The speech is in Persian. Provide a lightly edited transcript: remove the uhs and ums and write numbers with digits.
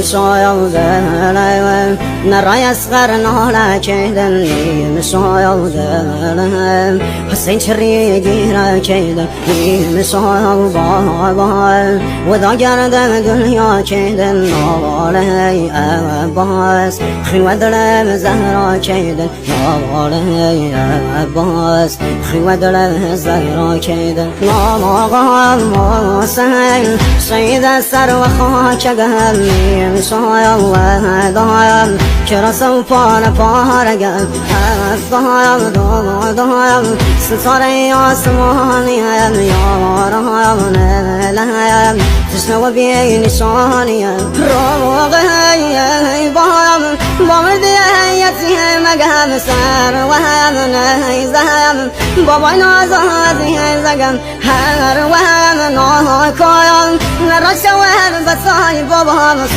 صايا ذلهم نرى يصغر نهلا كيدن صايا ذلهم حسين شري جيرا كيدن صايا بابا وذا جرد دنيا كيدن نوالي أباس خين ودلم زهرا كيدن نوالي أباس خين ودلم زهرا كيدن نوالي موسين سيد السر وخاك قهمي صايا وهدايا كرسو فانا فارقا ضايا ضايا ستاري عصماني يا رايا نلايا تسنو بيني صانيا روغي بايا بامدي يتي مقام سار وهم نهيزهم بابا نازازي زقم هر وهم ناكايا نرشوه بصاي بابا